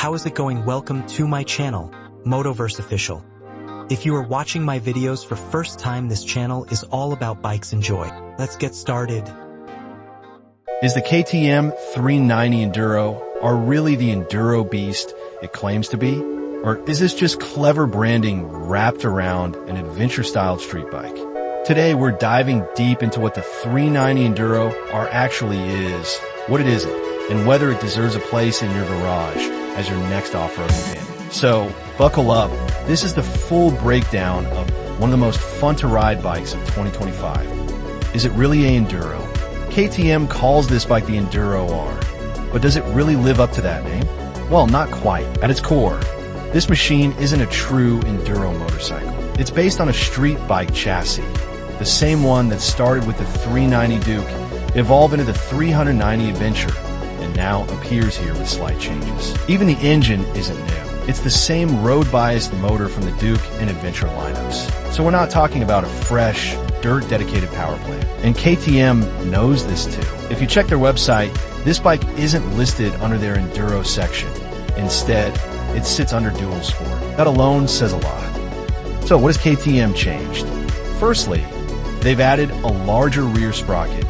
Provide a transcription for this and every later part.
How is it going? Welcome to my channel, Motoverse Official. If you are watching my videos for first time, this channel is all about bikes. Enjoy. Let's get started. Is the KTM 390 Enduro R really the Enduro beast it claims to be? Or is this just clever branding wrapped around an adventure-styled street bike? Today, we're diving deep into what the 390 Enduro R actually is, what it isn't, and whether it deserves a place in your garage as your next off-road companion. So, buckle up. This is the full breakdown of one of the most fun-to-ride bikes of 2025. Is it really a Enduro? KTM calls this bike the Enduro R, but does it really live up to that name? Well, not quite. At its core, this machine isn't a true Enduro motorcycle. It's based on a street bike chassis, the same one that started with the 390 Duke, evolved into the 390 Adventure, and now appears here with slight changes. Even the engine isn't new. It's the same road-biased motor from the Duke and Adventure lineups. So we're not talking about a fresh, dirt-dedicated power plant. And KTM knows this too. If you check their website, this bike isn't listed under their Enduro section. Instead, it sits under Dual Sport. That alone says a lot. So what has KTM changed? Firstly, they've added a larger rear sprocket,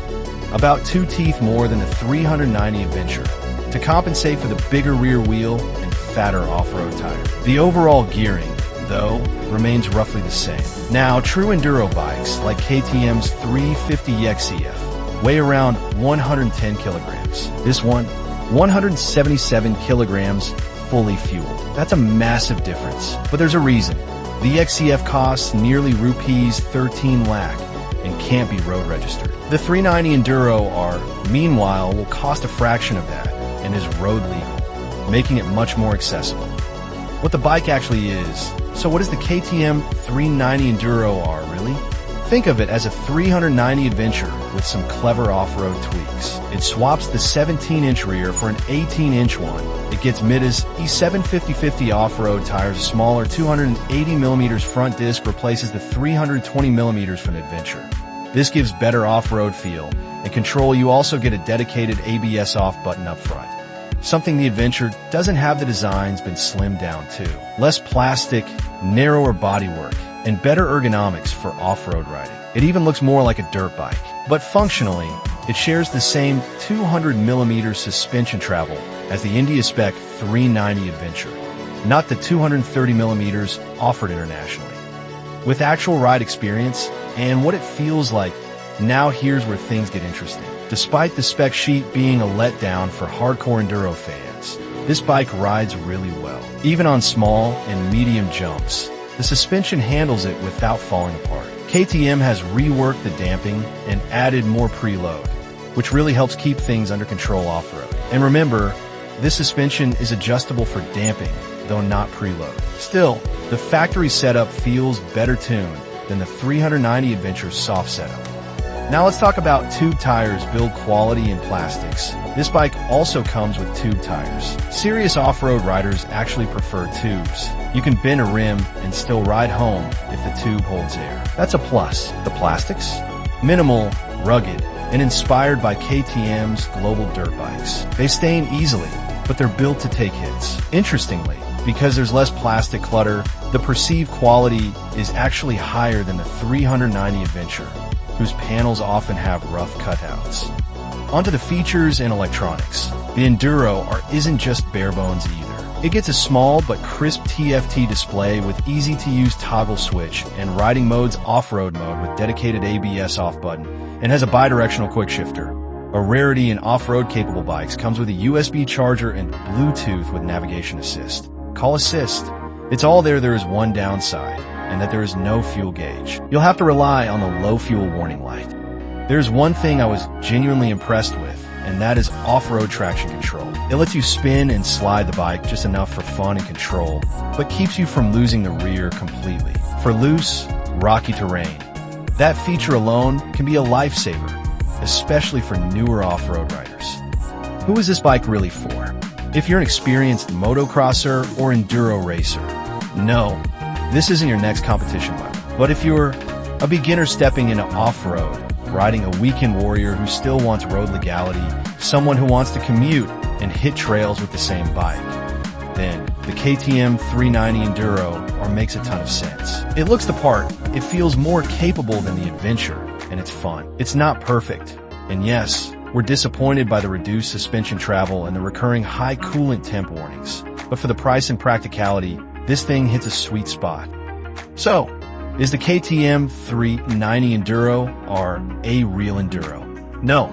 about 2 teeth more than the 390 Adventure, to compensate for the bigger rear wheel and fatter off-road tire. The overall gearing, though, remains roughly the same. Now, true Enduro bikes, like KTM's 350 XCF, weigh around 110 kilograms. This one, 177 kilograms fully fueled. That's a massive difference, but there's a reason. The XCF costs nearly rupees 13 lakh and can't be road registered. The 390 Enduro R, meanwhile, will cost a fraction of that and is road legal, making it much more accessible. What the bike actually is, so what is the KTM 390 Enduro R really? Think of it as a 390 Adventure with some clever off-road tweaks. It swaps the 17-inch rear for an 18-inch one. It gets Midas E7 50/50 off-road tires, a smaller 280mm front disc replaces the 320mm from Adventure. This gives better off-road feel and control. You also get a dedicated ABS off button up front. Something the Adventure doesn't have. The design's been slimmed down too. Less plastic, narrower bodywork, and better ergonomics for off-road riding. It even looks more like a dirt bike. But functionally, it shares the same 200mm suspension travel as the India spec 390 Adventure, not the 230mm offered internationally. With actual ride experience and what it feels like, now here's where things get interesting. Despite the spec sheet being a letdown for hardcore Enduro fans, this bike rides really well. Even on small and medium jumps, the suspension handles it without falling apart. KTM has reworked the damping and added more preload, which really helps keep things under control off-road. And remember, this suspension is adjustable for damping, though not preload. Still, the factory setup feels better tuned than the 390 Adventure's soft setup. Now let's talk about tube tires, build quality, and plastics. This bike also comes with tube tires. Serious off-road riders actually prefer tubes. You can bend a rim and still ride home if the tube holds air. That's a plus. The plastics? Minimal, rugged, and inspired by KTM's global dirt bikes. They stain easily, but they're built to take hits. Interestingly, because there's less plastic clutter, the perceived quality is actually higher than the 390 Adventure, whose panels often have rough cutouts. Onto the features and electronics. The Enduro R isn't just bare bones either. It gets a small but crisp TFT display with easy-to-use toggle switch and riding modes, off-road mode with dedicated ABS off button, and has a bidirectional quick shifter. A rarity in off-road capable bikes, comes with a USB charger and Bluetooth with navigation assist. Call assist. It's all there. There is one downside, and that there is no fuel gauge. You'll have to rely on the low fuel warning light. There's one thing I was genuinely impressed with, and that is off-road traction control. It lets you spin and slide the bike just enough for fun and control, but keeps you from losing the rear completely. For loose, rocky terrain, that feature alone can be a lifesaver, especially for newer off-road riders. Who is this bike really for? If you're an experienced motocrosser or enduro racer, no, this isn't your next competition bike. But if you're a beginner stepping into off-road, riding a weekend warrior who still wants road legality, someone who wants to commute and hit trails with the same bike, then the KTM 390 Enduro R makes a ton of sense. It looks the part, it feels more capable than the Adventure, and it's fun. It's not perfect, and yes, we're disappointed by the reduced suspension travel and the recurring high coolant temp warnings. But for the price and practicality, this thing hits a sweet spot. So, is the KTM 390 Enduro R a real Enduro? No,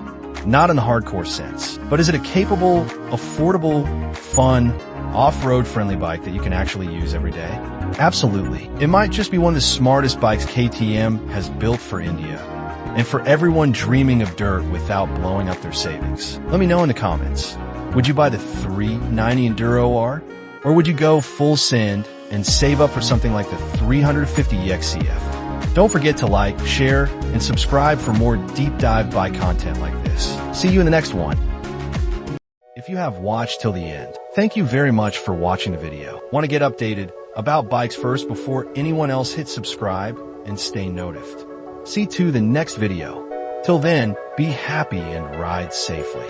not in the hardcore sense. But is it a capable, affordable, fun, off-road friendly bike that you can actually use every day? Absolutely. It might just be one of the smartest bikes KTM has built for India, and for everyone dreaming of dirt without blowing up their savings. Let me know in the comments. Would you buy the 390 Enduro R? Or would you go full send and save up for something like the 350 XCF? Don't forget to like, share, and subscribe for more deep dive bike content like this. See you in the next one. If you have watched till the end, thank you very much for watching the video. Want to get updated about bikes first before anyone else hit subscribe and stay notified. See to the next video. Till then, be happy and ride safely.